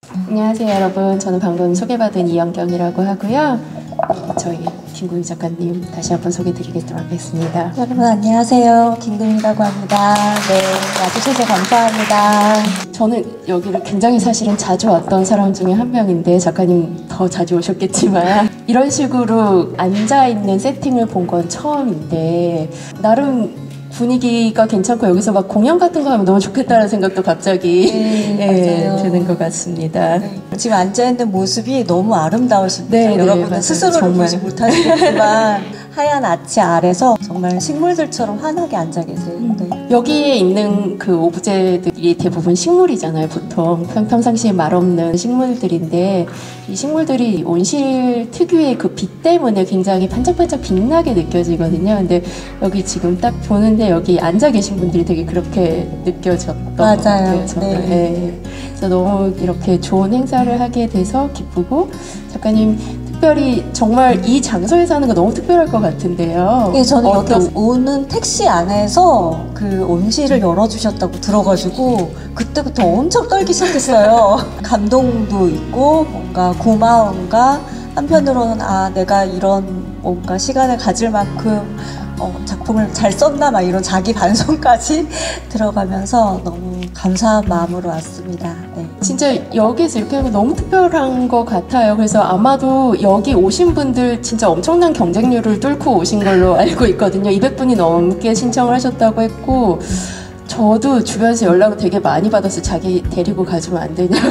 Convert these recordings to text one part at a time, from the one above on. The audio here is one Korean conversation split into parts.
안녕하세요 여러분. 저는 방금 소개받은 이영경이라고 하고요. 저희 김구미 작가님 다시 한번 소개드리도록 하겠습니다. 여러분 안녕하세요. 김구미라고 합니다. 네, 와주셔서 감사합니다. 저는 여기를 굉장히 사실은 자주 왔던 사람 중에 한 명인데 작가님 더 자주 오셨겠지만 이런 식으로 앉아있는 세팅을 본 건 처음인데 나름 분위기가 괜찮고 여기서 막 공연 같은 거 하면 너무 좋겠다는 생각도 갑자기 드는 것 같습니다. 네. 지금 앉아있는 모습이 너무 아름다우십니다. 네, 여러분은 네, 스스로를 정말. 보지 못하시겠지만 하얀 아치 아래서 정말 식물들처럼 환하게 앉아 계세요. 네. 여기에 있는 그 오브제들이 대부분 식물이잖아요. 보통 평상시에 말없는 식물들인데 이 식물들이 온실 특유의 그 빛 때문에 굉장히 반짝반짝 빛나게 느껴지거든요. 근데 여기 지금 딱 보는데 여기 앉아 계신 분들이 되게 그렇게 느껴졌던 것 같아요. 저는. 네. 네. 그래서 너무 이렇게 좋은 행사를 하게 돼서 기쁘고 작가님 특별히 정말 이 장소에서 하는 거 너무 특별할 것 같은데요. 예, 저는 여기 오는 택시 안에서 그 온실을 열어주셨다고 들어가지고 그때부터 엄청 떨기 시작했어요. 감동도 있고 뭔가 고마움과 한편으로는 내가 이런 뭔가 시간을 가질 만큼 작품을 잘 썼나 막 이런 자기 반성까지 들어가면서 너무 감사한 마음으로 왔습니다. 네. 진짜 여기서 이렇게 하면 너무 특별한 것 같아요. 그래서 아마도 여기 오신 분들 진짜 엄청난 경쟁률을 뚫고 오신 걸로 알고 있거든요. 200분이 넘게 신청을 하셨다고 했고 저도 주변에서 연락을 되게 많이 받았어요. 자기 데리고 가주면 안 되냐고.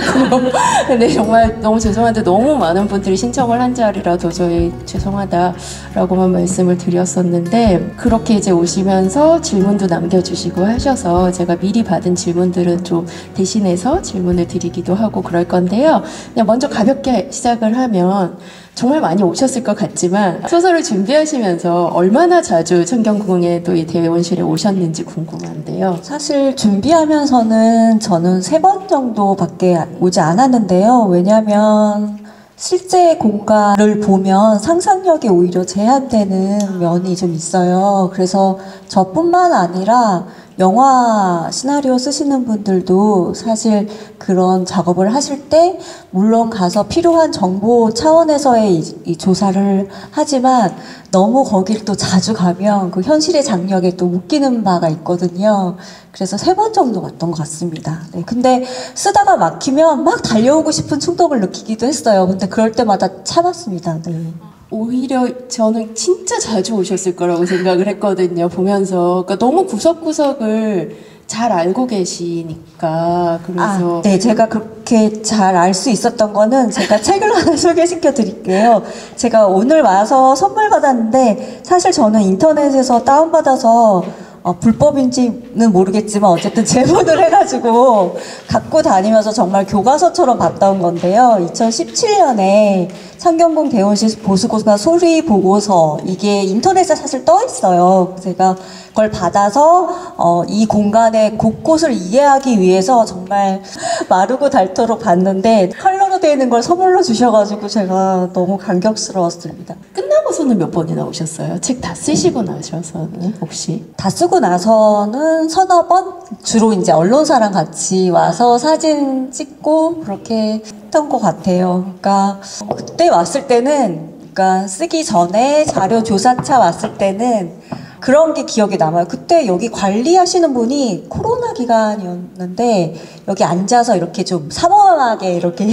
근데 정말 너무 죄송한데 너무 많은 분들이 신청을 한 자리라 도저히 죄송하다라고만 말씀을 드렸었는데 그렇게 이제 오시면서 질문도 남겨주시고 하셔서 제가 미리 받은 질문들은 좀 대신해서 질문을 드리기도 하고 그럴 건데요. 그냥 먼저 가볍게 시작을 하면 정말 많이 오셨을 것 같지만 소설을 준비하시면서 얼마나 자주 청경궁에 또 이 대원실에 오셨는지 궁금한데요. 사실 준비하면서는 저는 3번 정도밖에 오지 않았는데요. 왜냐하면 실제 공간을 보면 상상력이 오히려 제한되는 면이 좀 있어요. 그래서 저뿐만 아니라 영화 시나리오 쓰시는 분들도 사실 그런 작업을 하실 때 물론 가서 필요한 정보 차원에서의 이 조사를 하지만 너무 거기를 또 자주 가면 그 현실의 장벽에 또 묶이는 바가 있거든요. 그래서 3번 정도 왔던 것 같습니다. 네, 근데 쓰다가 막히면 막 달려오고 싶은 충동을 느끼기도 했어요. 근데 그럴 때마다 참았습니다. 네. 오히려 저는 진짜 자주 오셨을 거라고 생각을 했거든요. 보면서 그러니까 너무 구석구석을 잘 알고 계시니까 그래서 네, 제가 그렇게 잘 알 수 있었던 거는 제가 책을 하나 소개시켜 드릴게요. 제가 오늘 와서 선물 받았는데 사실 저는 인터넷에서 다운받아서 불법인지는 모르겠지만 어쨌든 제본을 해가지고 갖고 다니면서 정말 교과서처럼 봤던 건데요. 2017년에 청경궁 대원실 보수고사 소리 보고서 이게 인터넷에 사실 떠 있어요. 제가 그걸 받아서 이 공간의 곳곳을 이해하기 위해서 정말 마르고 닳도록 봤는데 컬러로 되어 있는 걸 선물로 주셔가지고 제가 너무 감격스러웠습니다. 끝나고서는 몇 번이나 오셨어요? 책 다 쓰시고 나셔서는 혹시? 다 쓰고 나서는 서너 번 주로 이제 언론사랑 같이 와서 사진 찍고 그렇게 했던 것 같아요. 그러니까 그때 왔을 때는 그러니까 쓰기 전에 자료 조사차 왔을 때는 그런 게 기억에 남아요. 그때 여기 관리하시는 분이 코로나 기간이었는데 여기 앉아서 이렇게 좀 삼엄하게 이렇게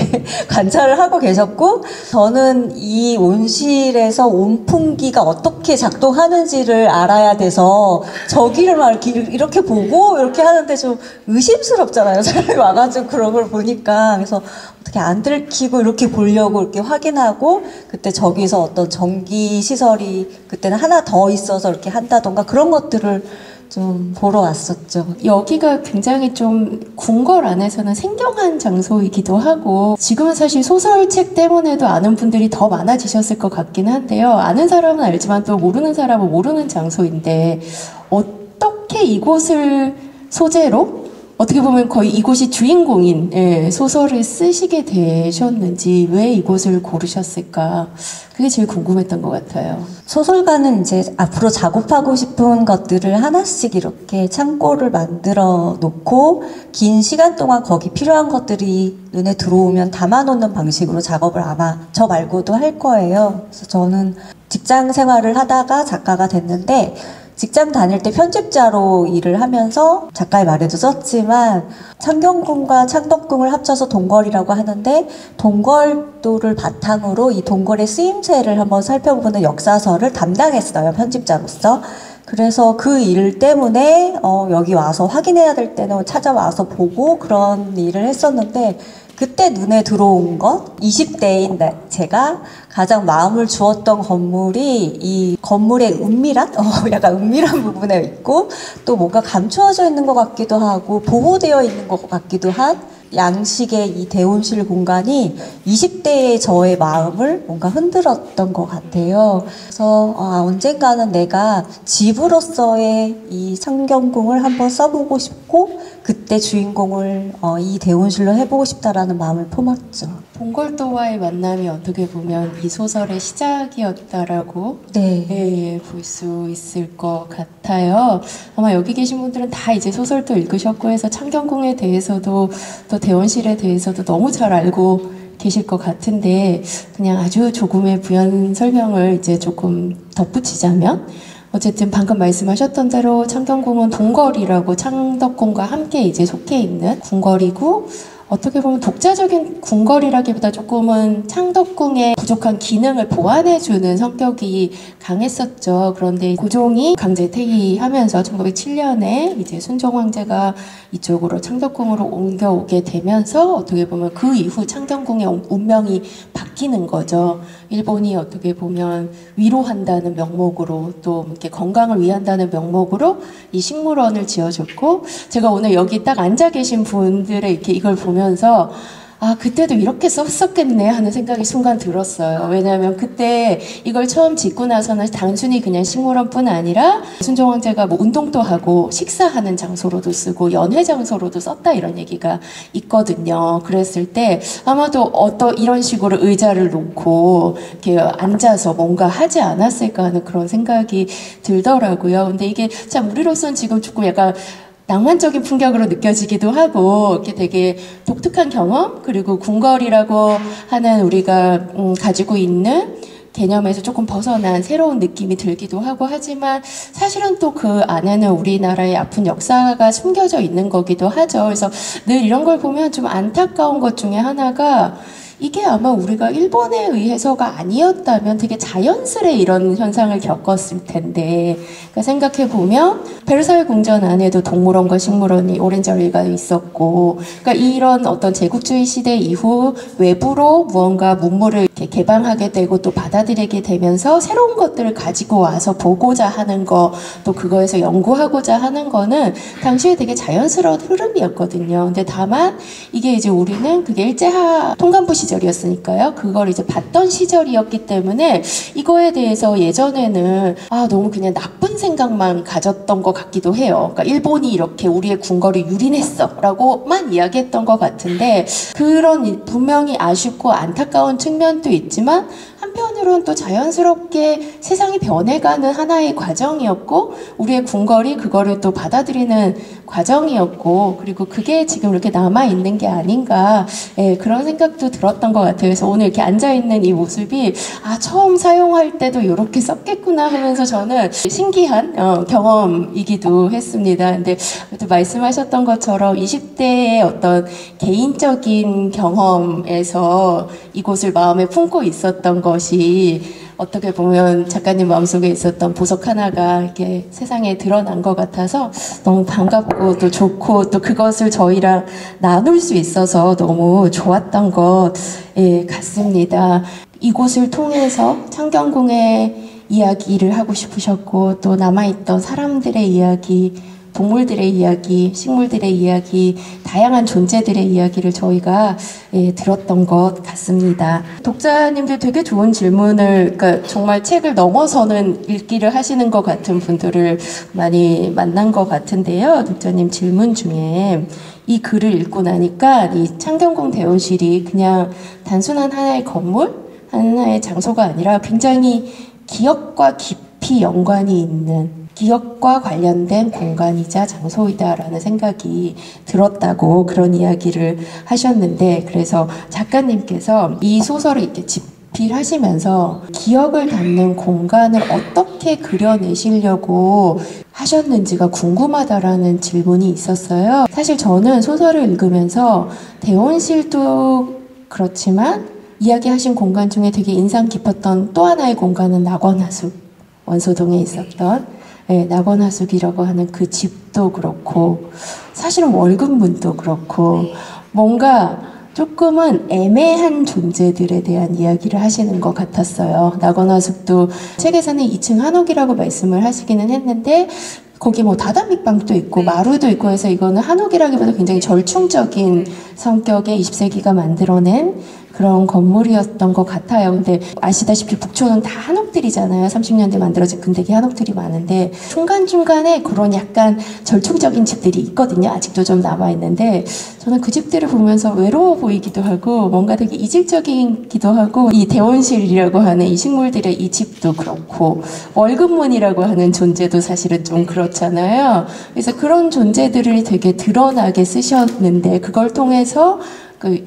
관찰을 하고 계셨고 저는 이 온실에서 온풍기가 어떻게 작동하는지를 알아야 돼서 저기를 막 이렇게 보고 이렇게 하는데 좀 의심스럽잖아요. 사람이 와가지고 그런 걸 보니까. 그래서 어떻게 안 들키고 이렇게 보려고 이렇게 확인하고 그때 저기서 어떤 전기 시설이 그때는 하나 더 있어서 이렇게 한다던가 그런 것들을 좀 보러 왔었죠. 여기가 굉장히 좀 궁궐 안에서는 생경한 장소이기도 하고 지금은 사실 소설책 때문에도 아는 분들이 더 많아지셨을 것 같긴 한데요. 아는 사람은 알지만 또 모르는 사람은 모르는 장소인데 어떻게 이곳을 소재로 어떻게 보면 거의 이곳이 주인공인 소설을 쓰시게 되셨는지 왜 이곳을 고르셨을까? 그게 제일 궁금했던 것 같아요. 소설가는 이제 앞으로 작업하고 싶은 것들을 하나씩 이렇게 창고를 만들어 놓고 긴 시간 동안 거기 필요한 것들이 눈에 들어오면 담아놓는 방식으로 작업을 아마 저 말고도 할 거예요. 그래서 저는 직장 생활을 하다가 작가가 됐는데 직장 다닐 때 편집자로 일을 하면서 작가의 말에도 썼지만 창경궁과 창덕궁을 합쳐서 동걸이라고 하는데 동걸도를 바탕으로 이 동걸의 쓰임새를 한번 살펴보는 역사서를 담당했어요. 편집자로서. 그래서 그 일 때문에 여기 와서 확인해야 될 때는 찾아와서 보고 그런 일을 했었는데 그때 눈에 들어온 것, 20대인 제가 가장 마음을 주었던 건물이 이 건물의 은밀한, 약간 은밀한 부분에 있고 또 뭔가 감추어져 있는 것 같기도 하고 보호되어 있는 것 같기도 한 양식의 이 대온실 공간이 20대의 저의 마음을 뭔가 흔들었던 것 같아요. 그래서 언젠가는 내가 집으로서의 이 창경궁을 한번 써보고 싶고 그때 주인공을 이 대온실로 해보고 싶다라는 마음을 품었죠. 동걸도와의 만남이 어떻게 보면 이 소설의 시작이었다라고 볼 수 있을 것 같아요. 아마 여기 계신 분들은 다 이제 소설도 읽으셨고 해서 창경궁에 대해서도 또 대원실에 대해서도 너무 잘 알고 계실 것 같은데 그냥 아주 조금의 부연 설명을 이제 조금 덧붙이자면 어쨌든 방금 말씀하셨던 대로 창경궁은 동걸이라고 창덕궁과 함께 이제 속해 있는 궁궐이고 어떻게 보면 독자적인 궁궐이라기보다 조금은 창덕궁의 부족한 기능을 보완해주는 성격이 강했었죠. 그런데 고종이 강제 퇴위하면서 1907년에 이제 순종 황제가 이쪽으로 창덕궁으로 옮겨오게 되면서 어떻게 보면 그 이후 창경궁의 운명이 바뀌는 거죠. 일본이 어떻게 보면 위로한다는 명목으로 또 이렇게 건강을 위한다는 명목으로 이 식물원을 지어줬고 제가 오늘 여기 딱 앉아 계신 분들의 이렇게 이걸 보면서 그때도 이렇게 썼었겠네 하는 생각이 순간 들었어요. 왜냐하면 그때 이걸 처음 짓고 나서는 단순히 그냥 식물원뿐 아니라 순종 황제가 뭐 운동도 하고 식사하는 장소로도 쓰고 연회 장소로도 썼다 이런 얘기가 있거든요. 그랬을 때 아마도 이런 식으로 의자를 놓고 이렇게 앉아서 뭔가 하지 않았을까 하는 그런 생각이 들더라고요. 근데 이게 참 우리로서는 지금 조금 약간 낭만적인 풍경으로 느껴지기도 하고 이렇게 되게 독특한 경험 그리고 궁궐이라고 하는 우리가 가지고 있는 개념에서 조금 벗어난 새로운 느낌이 들기도 하고 하지만 사실은 또 그 안에는 우리나라의 아픈 역사가 숨겨져 있는 거기도 하죠. 그래서 늘 이런 걸 보면 좀 안타까운 것 중에 하나가 이게 아마 우리가 일본에 의해서가 아니었다면 되게 자연스레 이런 현상을 겪었을 텐데 그러니까 생각해보면 베르사유 궁전 안에도 동물원과 식물원이 오랜 저리가 있었고 그러니까 이런 어떤 제국주의 시대 이후 외부로 무언가 문물을 이렇게 개방하게 되고 또 받아들이게 되면서 새로운 것들을 가지고 와서 보고자 하는 거 또 그거에서 연구하고자 하는 거는 당시에 되게 자연스러운 흐름이었거든요. 근데 다만 이게 이제 우리는 그게 일제하 통감부 시절이었으니까요. 그걸 이제 봤던 시절이었기 때문에 이거에 대해서 예전에는 너무 그냥 나쁜 생각만 가졌던 것 같기도 해요. 그러니까 일본이 이렇게 우리의 궁궐을 유린했어 라고만 이야기했던 것 같은데 그런 분명히 아쉽고 안타까운 측면도 있지만 한편으로는 또 자연스럽게 세상이 변해가는 하나의 과정이었고 우리의 궁궐이 그거를 또 받아들이는 과정이었고 그리고 그게 지금 이렇게 남아있는 게 아닌가 그런 생각도 들었던 것 같아요. 그래서 오늘 이렇게 앉아있는 이 모습이 처음 사용할 때도 이렇게 썼겠구나 하면서 저는 신기한 경험이기도 했습니다. 근데 말씀하셨던 것처럼 20대의 어떤 개인적인 경험에서 이곳을 마음에 품고 있었던 것이 어떻게 보면 작가님 마음속에 있었던 보석 하나가 이렇게 세상에 드러난 것 같아서 너무 반갑고 또 좋고 또 그것을 저희랑 나눌 수 있어서 너무 좋았던 것 같습니다. 이곳을 통해서 창경궁의 이야기를 하고 싶으셨고 또 남아있던 사람들의 이야기 동물들의 이야기, 식물들의 이야기, 다양한 존재들의 이야기를 저희가 들었던 것 같습니다. 독자님들 되게 좋은 질문을, 그러니까 정말 책을 넘어서는 읽기를 하시는 것 같은 분들을 많이 만난 것 같은데요. 독자님 질문 중에 이 글을 읽고 나니까 이 창경궁 대원실이 그냥 단순한 하나의 건물, 하나의 장소가 아니라 굉장히 기억과 깊이 연관이 있는, 기억과 관련된 공간이자 장소이다라는 생각이 들었다고 그런 이야기를 하셨는데, 그래서 작가님께서 이 소설을 이렇게 집필하시면서 기억을 담는 공간을 어떻게 그려내시려고 하셨는지가 궁금하다라는 질문이 있었어요. 사실 저는 소설을 읽으면서 대원실도 그렇지만 이야기하신 공간 중에 되게 인상 깊었던 또 하나의 공간은 낙원하숙, 원소동에 있었던 낙원하숙이라고 하는 그 집도 그렇고, 사실은 월급문도 그렇고, 뭔가 조금은 애매한 존재들에 대한 이야기를 하시는 것 같았어요. 낙원하숙도 책에서는 2층 한옥이라고 말씀을 하시기는 했는데, 거기 뭐 다다미방도 있고 마루도 있고 해서 이거는 한옥이라기보다 굉장히 절충적인 성격의 20세기가 만들어낸 그런 건물이었던 것 같아요. 근데 아시다시피 북촌은 다 한옥들이잖아요. 30년대 만들어진 근대기 한옥들이 많은데 중간중간에 그런 약간 절충적인 집들이 있거든요. 아직도 좀 남아있는데 저는 그 집들을 보면서 외로워 보이기도 하고 뭔가 되게 이질적이기도 하고, 이 대원실이라고 하는 이 식물들의 이 집도 그렇고 월급문이라고 하는 존재도 사실은 좀 그렇잖아요. 그래서 그런 존재들을 되게 드러나게 쓰셨는데, 그걸 통해서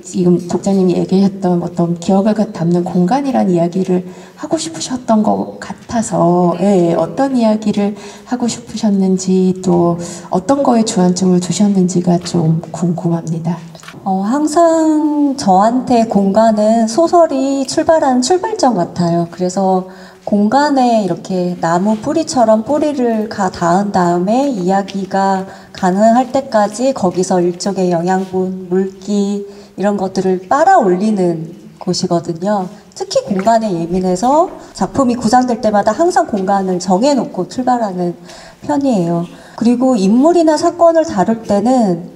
지금 독자님이 얘기했던 어떤 기억을 담는 공간이란 이야기를 하고 싶으셨던 것 같아서, 어떤 이야기를 하고 싶으셨는지 또 어떤 거에 주안점을 두셨는지가 좀 궁금합니다. 항상 저한테 공간은 소설이 출발하는 출발점 같아요. 그래서 공간에 이렇게 나무 뿌리처럼 뿌리를 닿은 다음에 이야기가 가능할 때까지 거기서 일종의 영양분, 물기 이런 것들을 빨아 올리는 곳이거든요. 특히 공간에 예민해서 작품이 구상될 때마다 항상 공간을 정해놓고 출발하는 편이에요. 그리고 인물이나 사건을 다룰 때는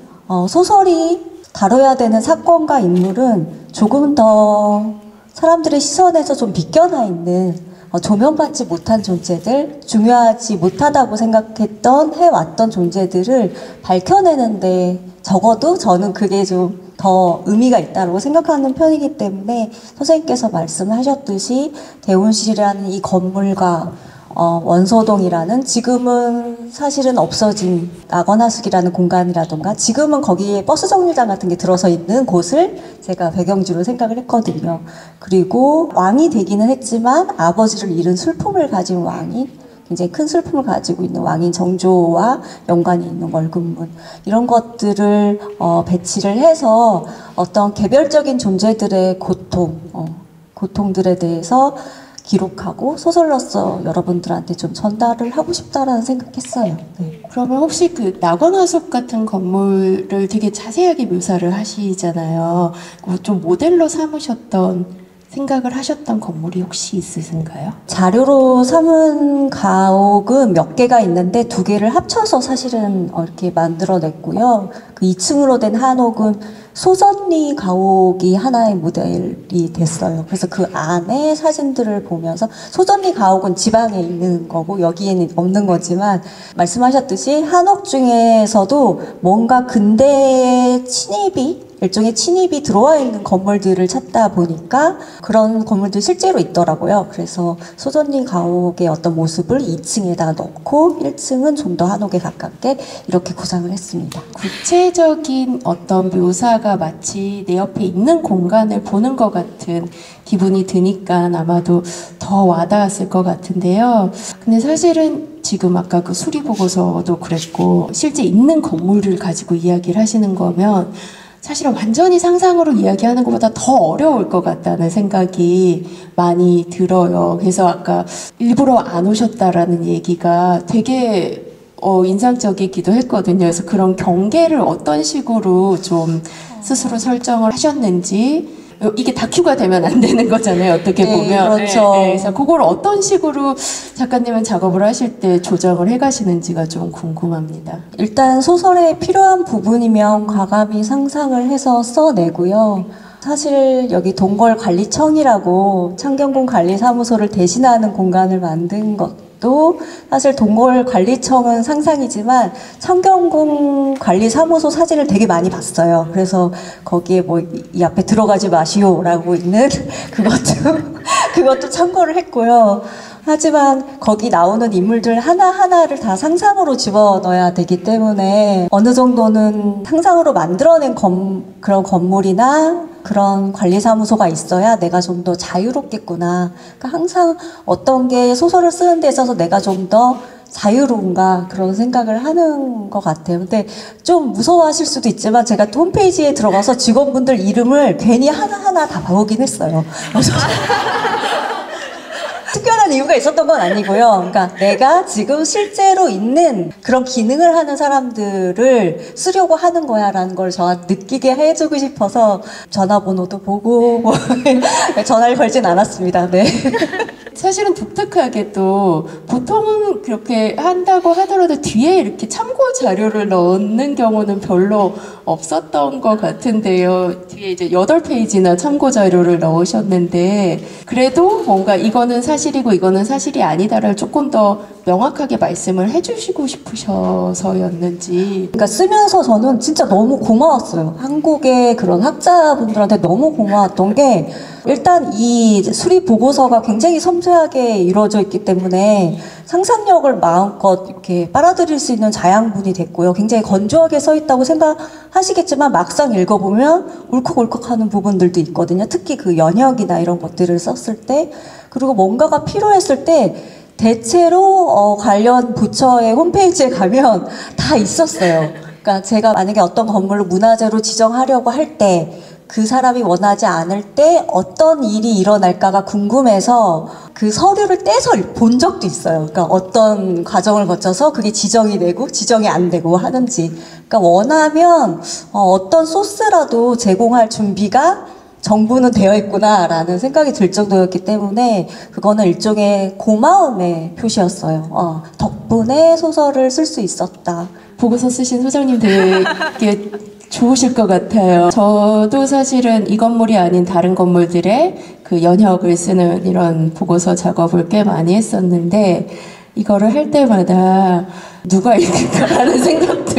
소설이 다뤄야 되는 사건과 인물은 조금 더 사람들의 시선에서 좀 비껴나 있는, 조명받지 못한 존재들, 중요하지 못하다고 생각했던 해왔던 존재들을 밝혀내는데 적어도 저는 그게 좀 더 의미가 있다고 생각하는 편이기 때문에 선생님께서 말씀하셨듯이 대원실이라는 이 건물과 원소동이라는 지금은 사실은 없어진 낙원하숙이라는 공간이라던가 지금은 거기에 버스 정류장 같은 게 들어서 있는 곳을 제가 배경지로 생각을 했거든요. 그리고 왕이 되기는 했지만 아버지를 잃은 슬픔을 가진 왕이, 굉장히 큰 슬픔을 가지고 있는 왕인 정조와 연관이 있는 월급문, 이런 것들을 배치를 해서 어떤 개별적인 존재들의 고통들에 대해서 기록하고 소설로서 여러분들한테 좀 전달을 하고 싶다라는 생각했어요. 네. 그러면 혹시 그 낙원화숙 같은 건물을 되게 자세하게 묘사를 하시잖아요. 좀 모델로 삼으셨던, 생각을 하셨던 건물이 혹시 있으신가요? 자료로 삼은 가옥은 몇 개가 있는데 2개를 합쳐서 사실은 이렇게 만들어냈고요. 그 2층으로 된 한옥은 소전리 가옥이 하나의 모델이 됐어요. 그래서 그 안에 사진들을 보면서, 소전리 가옥은 지방에 있는 거고 여기에는 없는 거지만 말씀하셨듯이 한옥 중에서도 뭔가 근대의 일종의 침입이 들어와 있는 건물들을 찾다 보니까 그런 건물들이 실제로 있더라고요. 그래서 소전리 가옥의 어떤 모습을 2층에다 넣고 1층은 좀 더 한옥에 가깝게 이렇게 구상을 했습니다. 구체적인 어떤 묘사가 마치 내 옆에 있는 공간을 보는 것 같은 기분이 드니까 아마도 더 와닿았을 것 같은데요. 근데 사실은 지금 아까 그 수리보고서도 그랬고 실제 있는 건물을 가지고 이야기를 하시는 거면 사실은 완전히 상상으로 이야기하는 것보다 더 어려울 것 같다는 생각이 많이 들어요. 그래서 아까 일부러 안 오셨다라는 얘기가 되게 인상적이기도 했거든요. 그래서 그런 경계를 어떤 식으로 좀 스스로 설정을 하셨는지, 이게 다큐가 되면 안 되는 거잖아요. 어떻게 네, 보면. 그렇죠. 그래서 그걸 어떤 식으로 작가님은 작업을 하실 때 조정을 해가시는지가 좀 궁금합니다. 일단 소설에 필요한 부분이면 과감히 상상을 해서 써내고요. 사실 여기 동걸관리청이라고 창경궁 관리사무소를 대신하는 공간을 만든 것도 사실 동걸관리청은 상상이지만 창경궁 관리사무소 사진을 되게 많이 봤어요. 그래서 거기에 뭐 이 앞에 들어가지 마시오라고 있는 그것도 참고를 했고요. 하지만 거기 나오는 인물들 하나하나를 다 상상으로 집어넣어야 되기 때문에 어느 정도는 상상으로 만들어낸 그런 건물이나 그런 관리사무소가 있어야 내가 좀 더 자유롭겠구나. 그러니까 항상 어떤 게 소설을 쓰는 데 있어서 내가 좀 더 자유로운가 그런 생각을 하는 것 같아요. 근데 좀 무서워하실 수도 있지만 제가 또 홈페이지에 들어가서 직원분들 이름을 괜히 하나하나 다 봐보긴 했어요. 특별한 이유가 있었던 건 아니고요. 그러니까 내가 지금 실제로 있는 그런 기능을 하는 사람들을 쓰려고 하는 거야라는 걸 저한테 느끼게 해주고 싶어서 전화번호도 보고 전화를 걸진 않았습니다. 네. 사실은 독특하게 또 보통은 그렇게 한다고 하더라도 뒤에 이렇게 참고 자료를 넣는 경우는 별로 없었던 것 같은데요. 뒤에 이제 8페이지나 참고 자료를 넣으셨는데 그래도 뭔가 이거는 사실이고 이거는 사실이 아니다를 조금 더 명확하게 말씀을 해주시고 싶으셔서였는지. 그러니까 쓰면서 저는 진짜 너무 고마웠어요. 한국의 그런 학자분들한테 너무 고마웠던 게 일단 이 수리 보고서가 굉장히 섬세하게 이루어져 있기 때문에 상상력을 마음껏 이렇게 빨아들일 수 있는 자양분이 됐고요. 굉장히 건조하게 써 있다고 생각하시겠지만 막상 읽어보면 울컥울컥하는 부분들도 있거든요. 특히 그 연역이나 이런 것들을 썼을 때 그리고 뭔가가 필요했을 때 대체로 관련 부처의 홈페이지에 가면 다 있었어요. 그러니까 제가 만약에 어떤 건물을 문화재로 지정하려고 할 때 그 사람이 원하지 않을 때 어떤 일이 일어날까가 궁금해서 그 서류를 떼서 본 적도 있어요. 그러니까 어떤 과정을 거쳐서 그게 지정이 되고 지정이 안 되고 하는지. 그러니까 원하면 어떤 소스라도 제공할 준비가 정부는 되어 있구나라는 생각이 들 정도였기 때문에 그거는 일종의 고마움의 표시였어요. 덕분에 소설을 쓸 수 있었다. 보고서 쓰신 소장님 되게 좋으실 것 같아요. 저도 사실은 이 건물이 아닌 다른 건물들의 그 연역을 쓰는 이런 보고서 작업을 꽤 많이 했었는데 이거를 할 때마다 누가 읽을까라는 생각도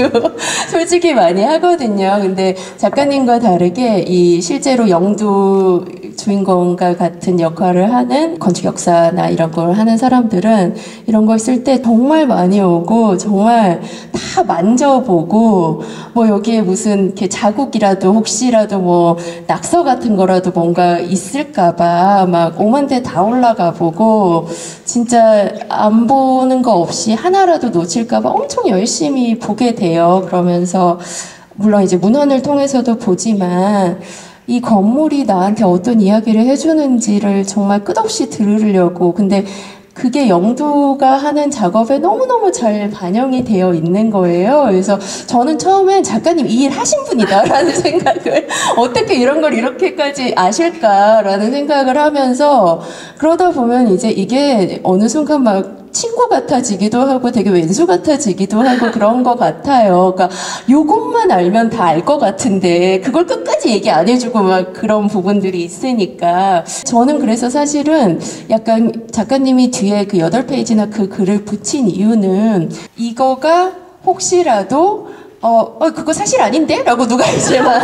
솔직히 많이 하거든요. 근데 작가님과 다르게 이 실제로 영두 주인공과 같은 역할을 하는 건축 역사나 이런 걸 하는 사람들은 이런 걸 쓸 때 정말 많이 오고 정말 다 만져보고 뭐 여기에 무슨 이렇게 자국이라도 혹시라도 뭐 낙서 같은 거라도 뭔가 있을까봐 막 오만대 다 올라가 보고 진짜 안 보는 거 없이 하나라도 놓칠까봐 엄청 열심히 보게 돼요. 그러면서 물론 이제 문헌을 통해서도 보지만 이 건물이 나한테 어떤 이야기를 해주는지를 정말 끝없이 들으려고. 근데 그게 영두가 하는 작업에 너무너무 잘 반영이 되어 있는 거예요. 그래서 저는 처음엔 작가님 이 일 하신 분이다라는 생각을 어떻게 이런 걸 이렇게까지 아실까라는 생각을 하면서 그러다 보면 이제 이게 어느 순간 막 친구 같아지기도 하고 되게 왼수 같아지기도 하고 그런 것 같아요. 그러니까 요것만 알면 다 알 것 같은데 그걸 끝까지 얘기 안 해주고 막 그런 부분들이 있으니까 저는 그래서 사실은 약간 작가님이 뒤에 그 8페이지나 그 글을 붙인 이유는 이거가 혹시라도 그거 사실 아닌데? 라고 누가 이제 막,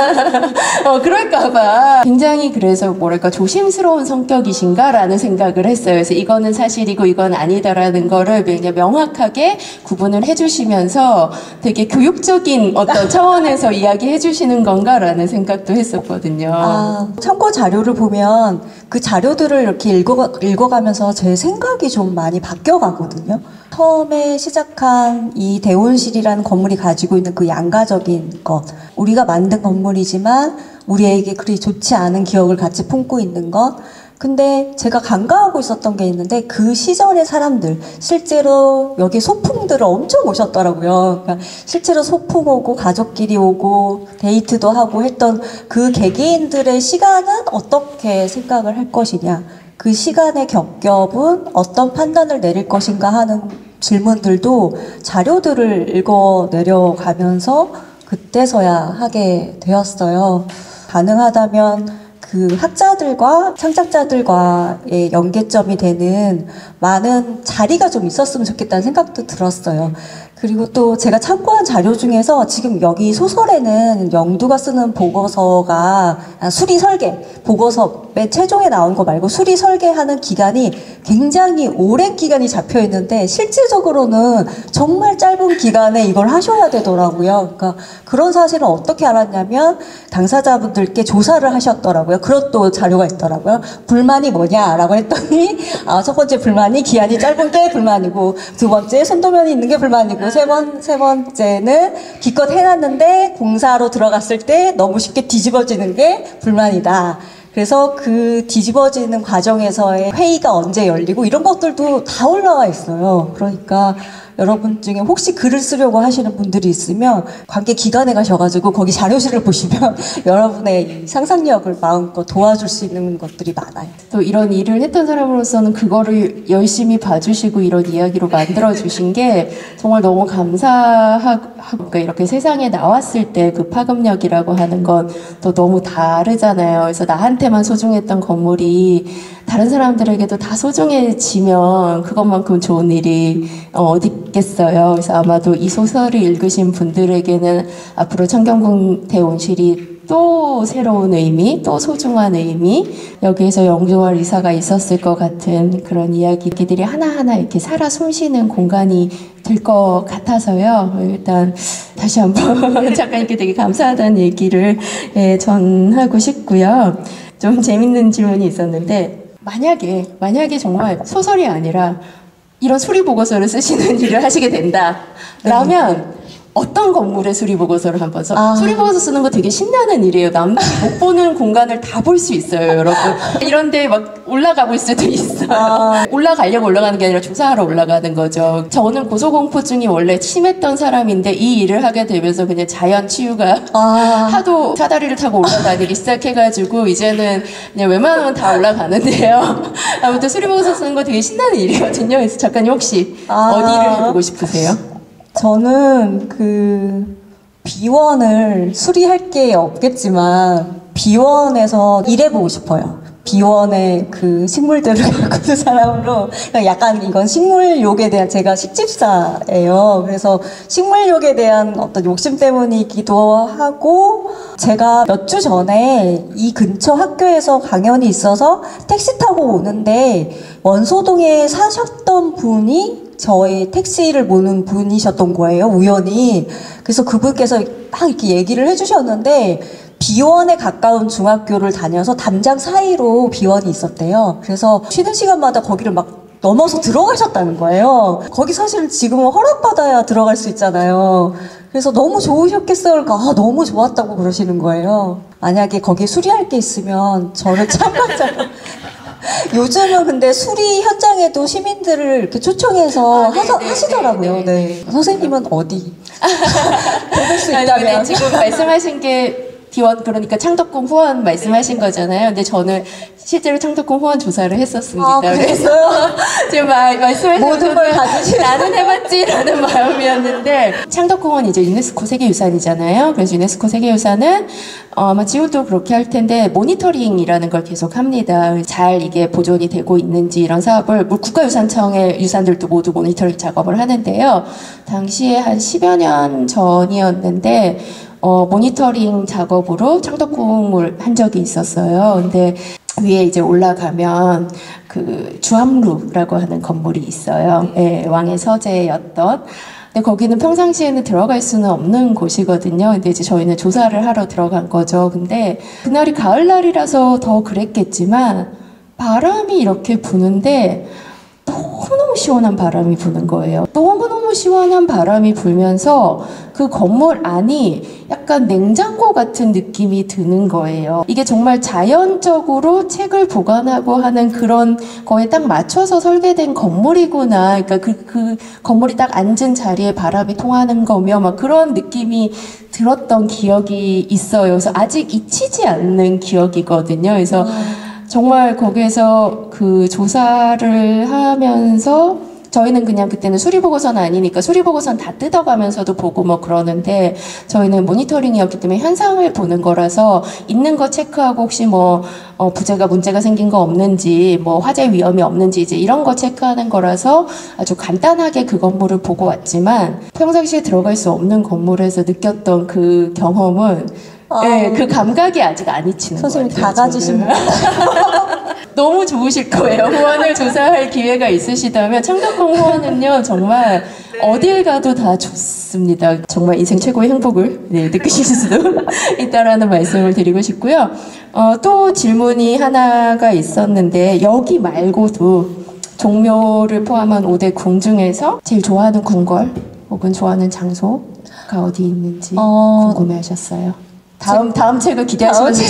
그럴까봐. 굉장히 그래서 뭐랄까, 조심스러운 성격이신가? 라는 생각을 했어요. 그래서 이거는 사실이고 이건 아니다라는 거를 그냥 명확하게 구분을 해주시면서 되게 교육적인 어떤 차원에서 이야기해 주시는 건가? 라는 생각도 했었거든요. 참고 자료를 보면 그 자료들을 이렇게 읽어가면서 제 생각이 좀 많이 바뀌어가거든요. 처음에 시작한 이 대원실이라는 건물이 가지고 있는 그 양가적인 것, 우리가 만든 건물이지만 우리에게 그리 좋지 않은 기억을 같이 품고 있는 것, 근데 제가 간과하고 있었던 게 있는데 그 시절의 사람들 실제로 여기 소풍들을 엄청 오셨더라고요. 그러니까 실제로 소풍 오고 가족끼리 오고 데이트도 하고 했던 그 개개인들의 시간은 어떻게 생각을 할 것이냐, 그 시간의 겹겹은 어떤 판단을 내릴 것인가 하는 질문들도 자료들을 읽어 내려가면서 그때서야 하게 되었어요. 가능하다면 그 학자들과 창작자들과의 연계점이 되는 많은 자리가 좀 있었으면 좋겠다는 생각도 들었어요. 그리고 또 제가 참고한 자료 중에서 지금 여기 소설에는 영두가 쓰는 보고서가 수리 설계 보고서 맨 최종에 나온 거 말고 수리 설계하는 기간이 굉장히 오랜 기간이 잡혀 있는데 실질적으로는 정말 짧은 기간에 이걸 하셔야 되더라고요. 그러니까 그런 사실은 어떻게 알았냐면 당사자분들께 조사를 하셨더라고요. 그런 또 자료가 있더라고요. 불만이 뭐냐라고 했더니 첫 번째 불만이 기한이 짧은 게 불만이고, 두 번째 손도면이 있는 게 불만이고, 세 번째는 기껏 해놨는데 공사로 들어갔을 때 너무 쉽게 뒤집어지는 게 불만이다. 그래서 그 뒤집어지는 과정에서의 회의가 언제 열리고 이런 것들도 다 올라와 있어요. 그러니까 여러분 중에 혹시 글을 쓰려고 하시는 분들이 있으면 관계 기관에 가셔가지고 거기 자료실을 보시면 여러분의 이 상상력을 마음껏 도와줄 수 있는 것들이 많아요. 또 이런 일을 했던 사람으로서는 그거를 열심히 봐주시고 이런 이야기로 만들어주신 게 정말 너무 감사하고, 그러니까 이렇게 세상에 나왔을 때 그 파급력이라고 하는 건 또 너무 다르잖아요. 그래서 나한테만 소중했던 건물이 다른 사람들에게도 다 소중해지면 그것만큼 좋은 일이 어디 있겠어요. 그래서 아마도 이 소설을 읽으신 분들에게는 앞으로 청경궁 대온실이 또 새로운 의미, 또 소중한 의미, 여기에서 영조와 리사가 있었을 것 같은 그런 이야기들이 하나하나 이렇게 살아 숨쉬는 공간이 될 것 같아서요. 일단 다시 한번 작가님께 되게 감사하다는 얘기를 전하고 싶고요. 좀 재밌는 질문이 있었는데, 만약에 정말 소설이 아니라 이런 수리 보고서를 쓰시는 일을 하시게 된다라면 어떤 건물의 수리 보고서를 한번 수리 보고서 쓰는 거 되게 신나는 일이에요. 남들이 못 보는 공간을 다 볼 수 있어요, 여러분. 이런데 막 올라가볼 수도 있어요. 올라가려고 올라가는 게 아니라 조사하러 올라가는 거죠. 저는 고소공포증이 원래 심했던 사람인데 이 일을 하게 되면서 그냥 자연 치유가 하도 사다리를 타고 올라다니기 시작해가지고 이제는 그냥 웬만하면 다 올라가는데요. 아무튼 수리 보고서 쓰는 거 되게 신나는 일이거든요. 그래서 작가님 혹시 어디를 해보고 싶으세요? 저는 그 비원을 수리할 게 없겠지만 비원에서 일해보고 싶어요. 비원의 그 식물들을 가꾸는 사람으로. 약간 이건 식물욕에 대한, 제가 식집사예요. 그래서 식물욕에 대한 어떤 욕심 때문이기도 하고, 제가 몇 주 전에 이 근처 학교에서 강연이 있어서 택시 타고 오는데 원소동에 사셨던 분이 저희 택시를 모는 분이셨던 거예요, 우연히. 그래서 그분께서 막 이렇게 얘기를 해주셨는데, 비원에 가까운 중학교를 다녀서 담장 사이로 비원이 있었대요. 그래서 쉬는 시간마다 거기를 막 넘어서 들어가셨다는 거예요. 거기 사실 지금은 허락받아야 들어갈 수 있잖아요. 그래서 너무 좋으셨겠어요. 그러니까 너무 좋았다고 그러시는 거예요. 만약에 거기에 수리할 게 있으면 저를 참가자로. 요즘은 근데 수리 현장에도 시민들을 이렇게 초청해서 하시더라고요. 네. 선생님은 어디? 보낼 수 있다면. 지금 말씀하신 게 비원, 그러니까 창덕궁 후원 말씀하신 거잖아요. 근데 저는 실제로 창덕궁 후원 조사를 했었습니다. 그래서 지금 말씀하신 모든 걸 가지시 나는 해봤지라는 마음이었는데, 창덕궁은 이제 유네스코 세계유산이잖아요. 그래서 유네스코 세계유산은 아마 지금도 그렇게 할 텐데 모니터링이라는 걸 계속 합니다. 잘 이게 보존이 되고 있는지 이런 사업을 국가유산청의 유산들도 모두 모니터링 작업을 하는데요. 당시에 한 10여 년 전이었는데 모니터링 작업으로 창덕궁을 한 적이 있었어요. 근데 위에 이제 올라가면 그 주암루라고 하는 건물이 있어요. 예, 왕의 서재였던. 근데 거기는 평상시에는 들어갈 수는 없는 곳이거든요. 근데 이제 저희는 조사를 하러 들어간 거죠. 근데 그날이 가을날이라서 더 그랬겠지만 바람이 이렇게 부는데 너무너무 시원한 바람이 부는 거예요. 너무너무 시원한 바람이 불면서 그 건물 안이 약간 약간 냉장고 같은 느낌이 드는 거예요. 이게 정말 자연적으로 책을 보관하고 하는 그런 거에 딱 맞춰서 설계된 건물이구나. 그러니까 그 건물이 딱 앉은 자리에 바람이 통하는 거며 막 그런 느낌이 들었던 기억이 있어요. 그래서 아직 잊히지 않는 기억이거든요. 그래서 정말 거기에서 그 조사를 하면서 저희는 그냥 그때는 수리보고서는 아니니까 수리보고서는 다 뜯어가면서도 보고 뭐 그러는데 저희는 모니터링이었기 때문에 현상을 보는 거라서 있는 거 체크하고 혹시 뭐 부재가 문제가 생긴 거 없는지 뭐 화재 위험이 없는지 이제 이런 거 체크하는 거라서 아주 간단하게 그 건물을 보고 왔지만 평상시에 들어갈 수 없는 건물에서 느꼈던 그 경험은 네, 그 감각이 아직 안 잊히는 거예요. 선생님 다 가지신 분. 너무 좋으실 거예요. 호원을 조사할 기회가 있으시다면 창덕궁 호원은요 정말 어딜 가도 다 좋습니다. 정말 인생 최고의 행복을 느끼실 수도 있다라는 말씀을 드리고 싶고요. 또 질문이 하나가 있었는데 여기 말고도 종묘를 포함한 5대 궁 중에서 제일 좋아하는 궁궐 혹은 좋아하는 장소가 어디 있는지 궁금해하셨어요. 다음 책을 기대하시면서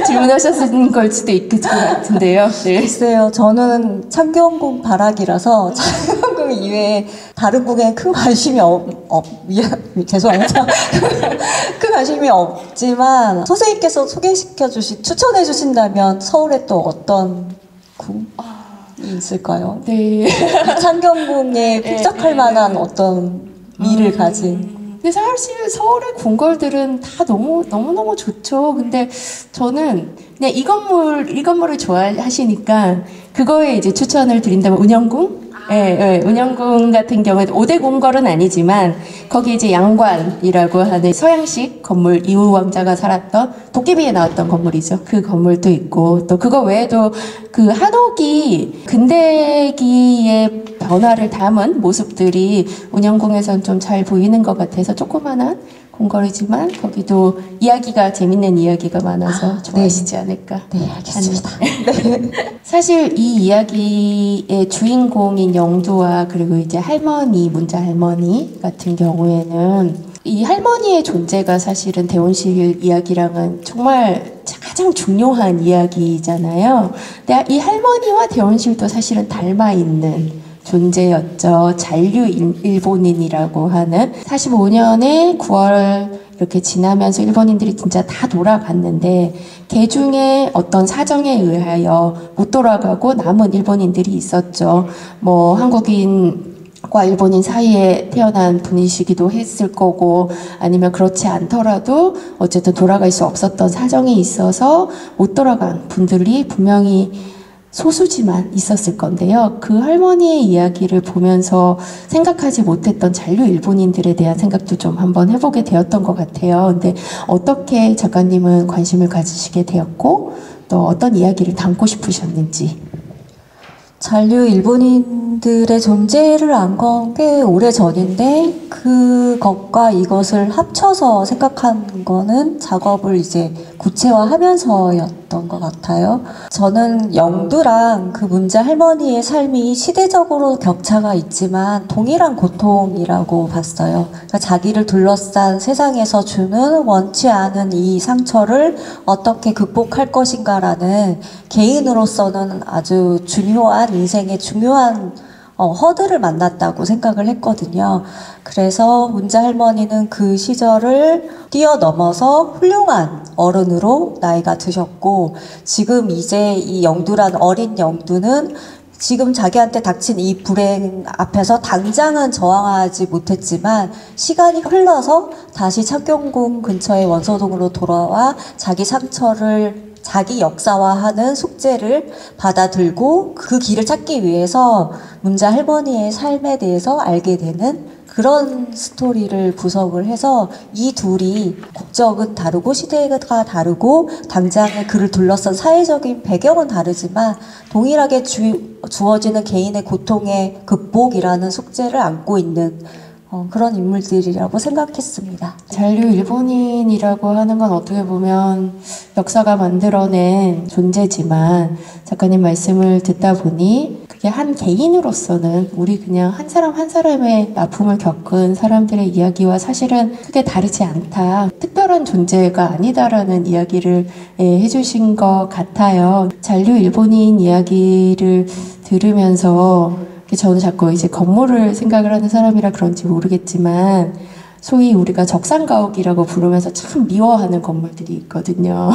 질문하셨을 걸 수도 있을 것 같은데요. 네. 글쎄요, 저는 창경궁 바락이라서 창경궁 이외에 다른 궁에 큰 관심이 죄송합니다. 큰 관심이 없지만 선생님께서 추천해 주신다면 서울에 또 어떤 궁이 있을까요? 네. 창경궁에 필적할 만한 어떤 미를 가진. 근데 사실 서울의 궁궐들은 다 너무너무 좋죠. 근데 저는 그냥 이 건물을 좋아하시니까 그거에 이제 추천을 드린다면 운영궁? 운영궁 같은 경우에 5대 궁궐은 아니지만 거기 이제 양관이라고 하는 서양식 건물 이후 왕자가 살았던 도깨비에 나왔던 건물이죠. 그 건물도 있고 또 그거 외에도 그 한옥이 근대기의 변화를 담은 모습들이 운영궁에선 좀 잘 보이는 것 같아서 조그만한 궁궐이지만 거기도 재밌는 이야기가 많아서 좋아하시지 않을까. 네, 알겠습니다. 네. 사실 이 이야기의 주인공인 영두와 그리고 이제 할머니, 문자 할머니 같은 경우에는 이 할머니의 존재가 사실은 대원실 이야기랑은 정말 가장 중요한 이야기잖아요. 근데 이 할머니와 대원실도 사실은 닮아 있는 존재였죠. 잔류 일본인이라고 하는 45년에 9월 이렇게 지나면서 일본인들이 진짜 다 돌아갔는데 개 중에 어떤 사정에 의하여 못 돌아가고 남은 일본인들이 있었죠. 뭐 한국인과 일본인 사이에 태어난 분이시기도 했을 거고 아니면 그렇지 않더라도 어쨌든 돌아갈 수 없었던 사정이 있어서 못 돌아간 분들이 분명히 소수지만 있었을 건데요. 그 할머니의 이야기를 보면서 생각하지 못했던 잔류 일본인들에 대한 생각도 좀 한번 해보게 되었던 것 같아요. 근데 어떻게 작가님은 관심을 가지시게 되었고 또 어떤 이야기를 담고 싶으셨는지. 잔류 일본인들의 존재를 안 건 꽤 오래 전인데 그것과 이것을 합쳐서 생각한 거는 작업을 이제 구체화하면서였던 것 같아요. 저는 영두랑 그 문자 할머니의 삶이 시대적으로 격차가 있지만 동일한 고통이라고 봤어요. 그러니까 자기를 둘러싼 세상에서 주는 원치 않은 이 상처를 어떻게 극복할 것인가라는 개인으로서는 아주 중요한 인생의 중요한 허들을 만났다고 생각을 했거든요. 그래서 문자 할머니는 그 시절을 뛰어넘어서 훌륭한 어른으로 나이가 드셨고 지금 이제 이 영두란 어린 영두는 지금 자기한테 닥친 이 불행 앞에서 당장은 저항하지 못했지만 시간이 흘러서 다시 창경궁 근처의 원서동으로 돌아와 자기 상처를 자기 역사화하는 숙제를 받아들고 그 길을 찾기 위해서 문자 할머니의 삶에 대해서 알게 되는 그런 스토리를 구성을 해서 이 둘이 국적은 다르고 시대가 다르고 당장의 그를 둘러싼 사회적인 배경은 다르지만 동일하게 주어지는 개인의 고통의 극복이라는 숙제를 안고 있는 그런 인물들이라고 생각했습니다. 잔류 일본인이라고 하는 건 어떻게 보면 역사가 만들어낸 존재지만 작가님 말씀을 듣다 보니 그게 한 개인으로서는 우리 그냥 한 사람 한 사람의 아픔을 겪은 사람들의 이야기와 사실은 크게 다르지 않다. 특별한 존재가 아니다라는 이야기를 해주신 것 같아요. 잔류 일본인 이야기를 들으면서 저는 자꾸 이제 건물을 생각을 하는 사람이라 그런지 모르겠지만 소위 우리가 적산가옥이라고 부르면서 참 미워하는 건물들이 있거든요.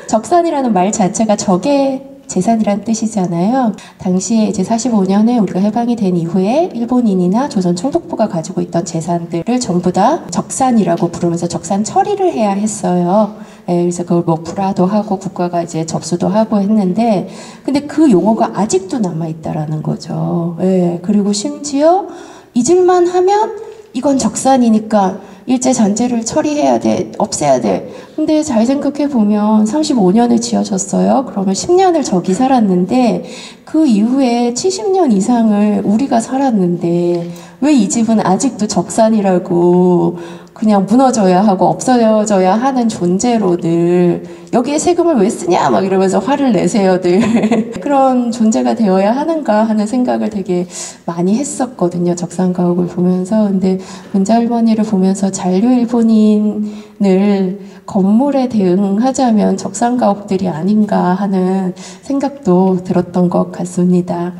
적산이라는 말 자체가 적의 재산이란 뜻이잖아요. 당시에 이제 45년에 우리가 해방이 된 이후에 일본인이나 조선 총독부가 가지고 있던 재산들을 전부 다 적산이라고 부르면서 적산 처리를 해야 했어요. 그래서 그걸 뭐 불화도 하고 국가가 이제 접수도 하고 했는데, 근데 그 용어가 아직도 남아있다라는 거죠. 그리고 심지어 잊을만 하면 이건 적산이니까 일제 잔재를 처리해야 돼, 없애야 돼. 근데 잘 생각해 보면 35년을 지어졌어요. 그러면 10년을 저기 살았는데 그 이후에 70년 이상을 우리가 살았는데 왜 이 집은 아직도 적산이라고 그냥 무너져야 하고 없어져야 하는 존재로 늘 여기에 세금을 왜 쓰냐 막 이러면서 화를 내세요 늘. 그런 존재가 되어야 하는가 하는 생각을 되게 많이 했었거든요. 적산가옥을 보면서. 근데 문자 할머니를 보면서 잔류 일본인을 건물에 대응하자면 적산가옥들이 아닌가 하는 생각도 들었던 것 같습니다.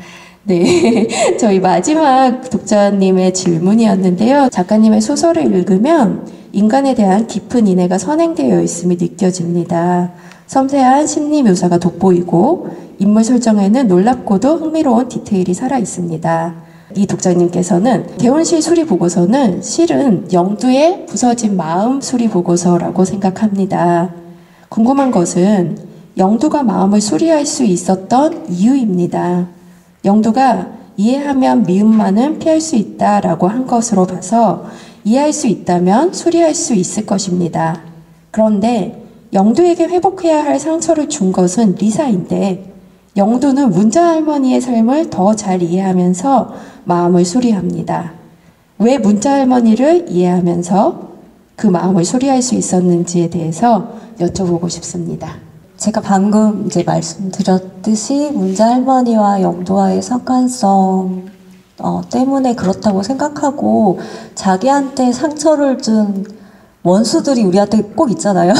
네, 저희 마지막 독자님의 질문이었는데요. 작가님의 소설을 읽으면 인간에 대한 깊은 인애가 선행되어 있음이 느껴집니다. 섬세한 심리 묘사가 돋보이고 인물 설정에는 놀랍고도 흥미로운 디테일이 살아 있습니다. 이 독자님께서는 개원시 수리보고서는 실은 영두의 부서진 마음 수리보고서라고 생각합니다. 궁금한 것은 영두가 마음을 수리할 수 있었던 이유입니다. 영두가 이해하면 미움만은 피할 수 있다라고 한 것으로 봐서 이해할 수 있다면 수리할 수 있을 것입니다. 그런데 영두에게 회복해야 할 상처를 준 것은 리사인데 영두는 문자 할머니의 삶을 더 잘 이해하면서 마음을 수리합니다. 왜 문자 할머니를 이해하면서 그 마음을 수리할 수 있었는지에 대해서 여쭤보고 싶습니다. 제가 방금 이제 말씀드렸듯이 문자 할머니와 영두와의 상관성 때문에 그렇다고 생각하고, 자기한테 상처를 준 원수들이 우리한테 꼭 있잖아요.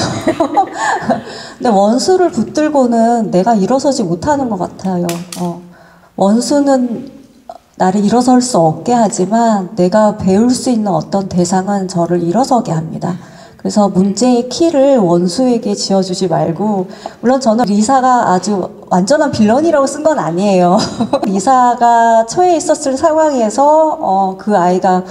근데 원수를 붙들고는 내가 일어서지 못하는 것 같아요. 원수는 나를 일어설 수 없게 하지만 내가 배울 수 있는 어떤 대상은 저를 일어서게 합니다. 그래서 문제의 키를 원수에게 지어주지 말고, 물론 저는 리사가 아주 완전한 빌런이라고 쓴 건 아니에요. 리사가 처해 있었을 상황에서 그 아이가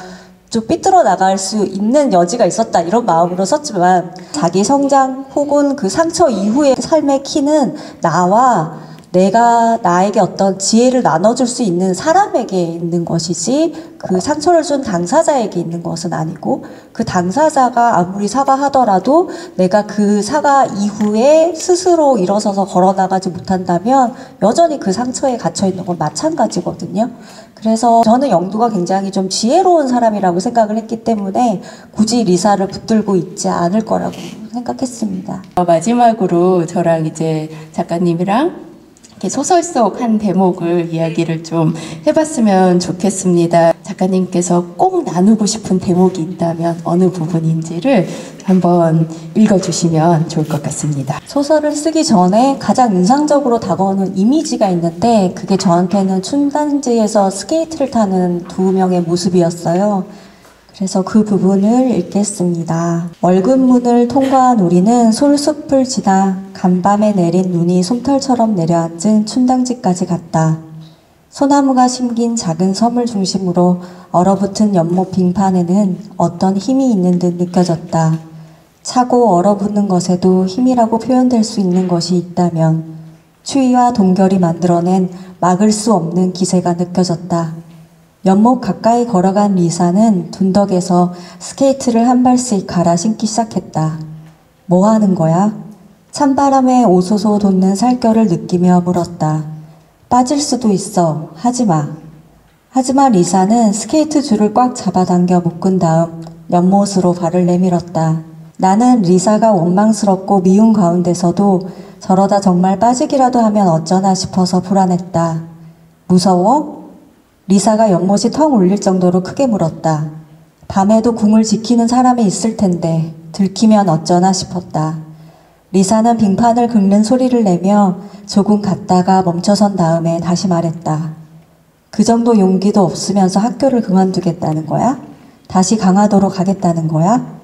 좀 삐뚤어 나갈 수 있는 여지가 있었다 이런 마음으로 썼지만, 자기 성장 혹은 그 상처 이후의 삶의 키는 나와 내가 나에게 어떤 지혜를 나눠줄 수 있는 사람에게 있는 것이지 그 상처를 준 당사자에게 있는 것은 아니고, 그 당사자가 아무리 사과하더라도 내가 그 사과 이후에 스스로 일어서서 걸어나가지 못한다면 여전히 그 상처에 갇혀있는 건 마찬가지거든요. 그래서 저는 영두가 굉장히 좀 지혜로운 사람이라고 생각을 했기 때문에 굳이 리사를 붙들고 있지 않을 거라고 생각했습니다. 마지막으로 저랑 이제 작가님이랑 이렇게 소설 속 한 대목을 이야기를 좀 해봤으면 좋겠습니다. 작가님께서 꼭 나누고 싶은 대목이 있다면 어느 부분인지를 한번 읽어주시면 좋을 것 같습니다. 소설을 쓰기 전에 가장 인상적으로 다가오는 이미지가 있는데, 그게 저한테는 춘단지에서 스케이트를 타는 두 명의 모습이었어요. 그래서 그 부분을 읽겠습니다. 월급문을 통과한 우리는 솔숲을 지나 간밤에 내린 눈이 솜털처럼 내려앉은 춘당지까지 갔다. 소나무가 심긴 작은 섬을 중심으로 얼어붙은 연못 빙판에는 어떤 힘이 있는 듯 느껴졌다. 차고 얼어붙는 것에도 힘이라고 표현될 수 있는 것이 있다면 추위와 동결이 만들어낸 막을 수 없는 기세가 느껴졌다. 연못 가까이 걸어간 리사는 둔덕에서 스케이트를 한 발씩 갈아 신기 시작했다. 뭐 하는 거야? 찬바람에 오소소 돋는 살결을 느끼며 물었다. 빠질 수도 있어. 하지마. 하지만 리사는 스케이트 줄을 꽉 잡아당겨 묶은 다음 연못으로 발을 내밀었다. 나는 리사가 원망스럽고 미운 가운데서도 저러다 정말 빠지기라도 하면 어쩌나 싶어서 불안했다. 무서워? 리사가 연못이 텅 울릴 정도로 크게 물었다. 밤에도 궁을 지키는 사람이 있을 텐데 들키면 어쩌나 싶었다. 리사는 빙판을 긁는 소리를 내며 조금 갔다가 멈춰선 다음에 다시 말했다. 그 정도 용기도 없으면서 학교를 그만두겠다는 거야? 다시 강화도로 가겠다는 거야?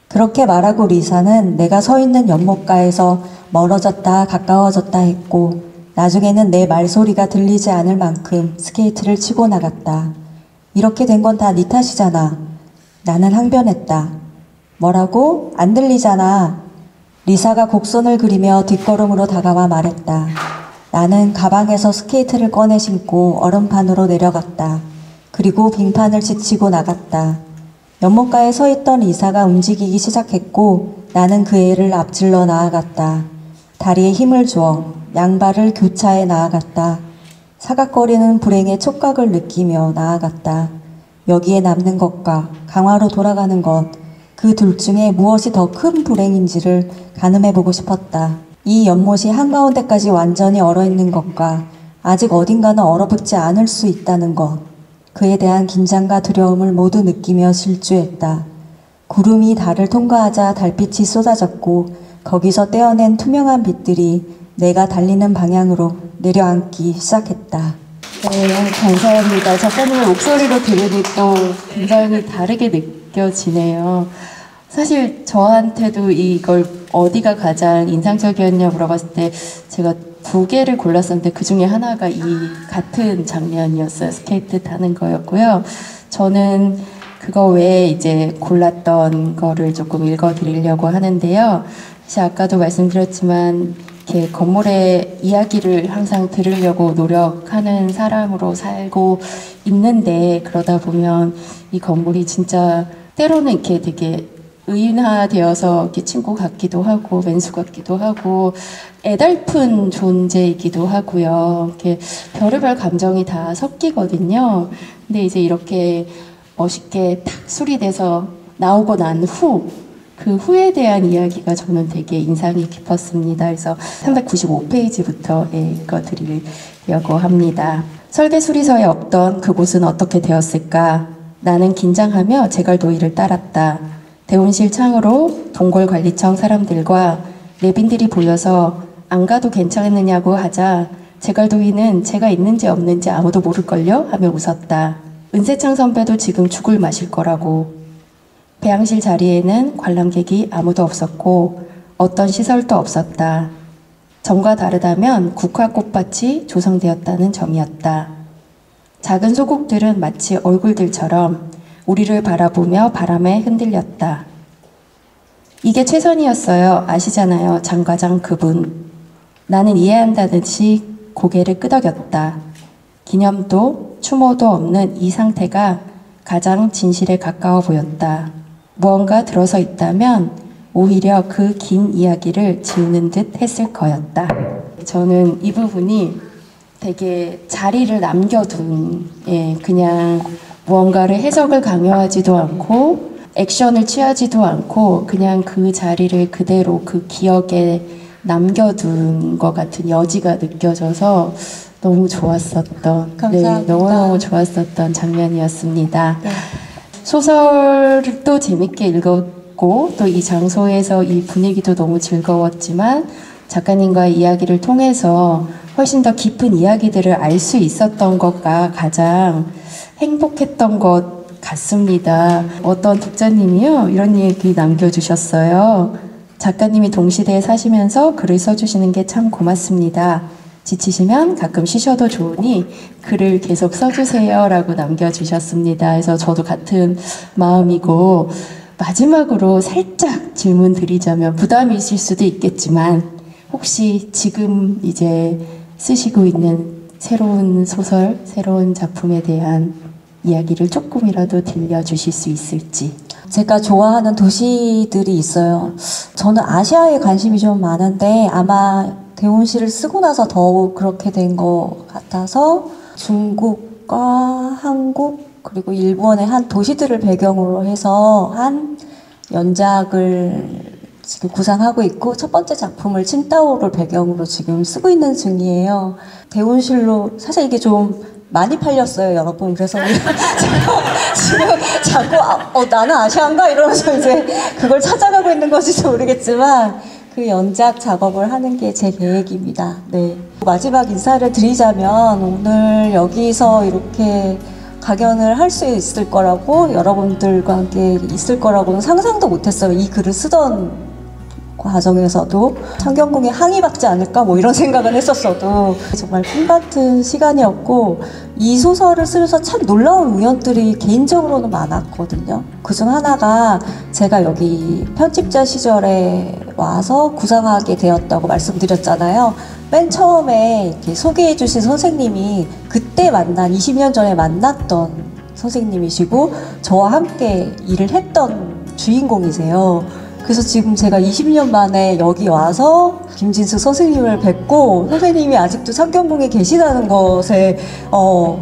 그렇게 말하고 리사는 내가 서 있는 연못가에서 멀어졌다 가까워졌다 했고 나중에는 내 말소리가 들리지 않을 만큼 스케이트를 치고 나갔다. 이렇게 된 건 다 네 탓이잖아. 나는 항변했다. 뭐라고? 안 들리잖아. 리사가 곡선을 그리며 뒷걸음으로 다가와 말했다. 나는 가방에서 스케이트를 꺼내 신고 얼음판으로 내려갔다. 그리고 빙판을 지치고 나갔다. 연못가에 서 있던 리사가 움직이기 시작했고 나는 그 애를 앞질러 나아갔다. 다리에 힘을 주어 양발을 교차해 나아갔다. 사각거리는 불행의 촉각을 느끼며 나아갔다. 여기에 남는 것과 강화로 돌아가는 것, 그 둘 중에 무엇이 더 큰 불행인지를 가늠해보고 싶었다. 이 연못이 한가운데까지 완전히 얼어있는 것과 아직 어딘가는 얼어붙지 않을 수 있다는 것, 그에 대한 긴장과 두려움을 모두 느끼며 질주했다. 구름이 달을 통과하자 달빛이 쏟아졌고 거기서 떼어낸 투명한 빛들이 내가 달리는 방향으로 내려앉기 시작했다. 네, 감사합니다. 작가님의 목소리로 들으니 또 굉장히 다르게 느껴지네요. 사실 저한테도 이걸 어디가 가장 인상적이었냐 물어봤을 때 제가 두 개를 골랐었는데 그 중에 하나가 이 같은 장면이었어요. 스케이트 타는 거였고요. 저는 그거 외에 이제 골랐던 거를 조금 읽어드리려고 하는데요. 사실 아까도 말씀드렸지만 이렇게 건물의 이야기를 항상 들으려고 노력하는 사람으로 살고 있는데 그러다 보면 이 건물이 진짜 때로는 이렇게 되게 의인화되어서 이렇게 친구 같기도 하고 왼수 같기도 하고 애달픈 존재이기도 하고요. 이렇게 별의별 감정이 다 섞이거든요. 근데 이제 이렇게 멋있게 탁 수리돼서 나오고 난 후, 그 후에 대한 이야기가 저는 되게 인상이 깊었습니다. 그래서 395페이지부터 읽어드리려고 합니다. 설계수리서에 없던 그곳은 어떻게 되었을까? 나는 긴장하며 제갈도의를 따랐다. 대원실 창으로 동굴관리청 사람들과 내빈들이 보여서 안 가도 괜찮느냐고 하자 제갈도의는 제가 있는지 없는지 아무도 모를걸요? 하며 웃었다. 은세창 선배도 지금 죽을 마실 거라고. 배양실 자리에는 관람객이 아무도 없었고 어떤 시설도 없었다. 전과 다르다면 국화꽃밭이 조성되었다는 점이었다. 작은 소국들은 마치 얼굴들처럼 우리를 바라보며 바람에 흔들렸다. 이게 최선이었어요. 아시잖아요. 장과장 그분. 나는 이해한다는 듯이 고개를 끄덕였다. 기념도 추모도 없는 이 상태가 가장 진실에 가까워 보였다. 무언가 들어서 있다면 오히려 그 긴 이야기를 지우는 듯 했을 거였다. 저는 이 부분이 되게 자리를 남겨둔, 그냥 무언가를 해석을 강요하지도 않고 액션을 취하지도 않고 그냥 그 자리를 그대로 그 기억에 남겨둔 것 같은 여지가 느껴져서 너무 좋았었던, 감사합니다. 너무너무 좋았었던 장면이었습니다. 네. 소설도 재밌게 읽었고 또 이 장소에서 이 분위기도 너무 즐거웠지만 작가님과의 이야기를 통해서 훨씬 더 깊은 이야기들을 알 수 있었던 것가 가장 행복했던 것 같습니다. 어떤 독자님이요 이런 얘기 남겨주셨어요. 작가님이 동시대에 사시면서 글을 써주시는 게 참 고맙습니다. 지치시면 가끔 쉬셔도 좋으니 글을 계속 써주세요 라고 남겨주셨습니다. 그래서 저도 같은 마음이고 마지막으로 살짝 질문 드리자면 부담이실 수도 있겠지만 혹시 지금 이제 쓰시고 있는 새로운 소설, 새로운 작품에 대한 이야기를 조금이라도 들려주실 수 있을지. 제가 좋아하는 도시들이 있어요. 저는 아시아에 관심이 좀 많은데 아마 대원시를 쓰고 나서 더욱 그렇게 된 것 같아서 중국과 한국 그리고 일본의 한 도시들을 배경으로 해서 한 연작을 지금 구상하고 있고 첫 번째 작품을 칭따오를 배경으로 지금 쓰고 있는 중이에요. 대운실로 사실 이게 좀 많이 팔렸어요, 여러분. 그래서 지금 자꾸 나는 아시안가 이러면서 이제 그걸 찾아가고 있는 것인지 모르겠지만 그 연작 작업을 하는 게 제 계획입니다. 네. 마지막 인사를 드리자면 오늘 여기서 이렇게 강연을 할 수 있을 거라고 여러분들과 함께 있을 거라고는 상상도 못했어요. 이 글을 쓰던 과정에서도 창경궁에 항의받지 않을까 뭐 이런 생각은 했었어도 정말 꿈같은 시간이었고 이 소설을 쓰면서 참 놀라운 우연들이 개인적으로는 많았거든요. 그중 하나가 제가 여기 편집자 시절에 와서 구상하게 되었다고 말씀드렸잖아요. 맨 처음에 이렇게 소개해 주신 선생님이 그때 20년 전에 만났던 선생님이시고 저와 함께 일을 했던 주인공이세요. 그래서 지금 제가 20년 만에 여기 와서 김진수 선생님을 뵙고 선생님이 아직도 창경궁에 계시다는 것에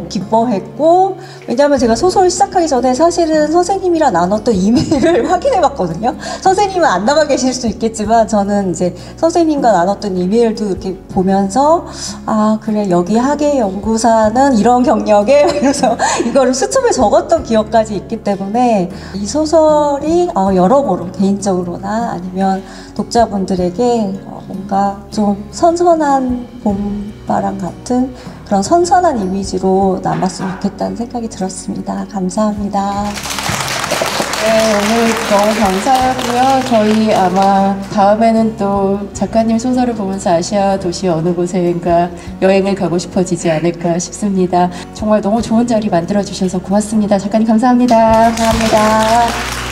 기뻐했고, 왜냐하면 제가 소설 시작하기 전에 사실은 선생님이랑 나눴던 이메일을 확인해 봤거든요. 선생님은 안 나가 계실 수 있겠지만 저는 이제 선생님과 나눴던 이메일도 이렇게 보면서 아 그래 여기 학예연구사는 이런 경력에 그래서 이거를 수첩에 적었던 기억까지 있기 때문에 이 소설이 여러모로 개인적으로나 아니면 독자분들에게 뭔가 좀 선선한 봄바람 같은 그런 선선한 이미지로 남았으면 좋겠다는 생각이 들었습니다. 감사합니다. 네, 오늘 너무 감사하고요. 저희 아마 다음에는 또 작가님 소설을 보면서 아시아 도시 어느 곳에인가 여행을 가고 싶어지지 않을까 싶습니다. 정말 너무 좋은 자리 만들어주셔서 고맙습니다. 작가님 감사합니다. 감사합니다.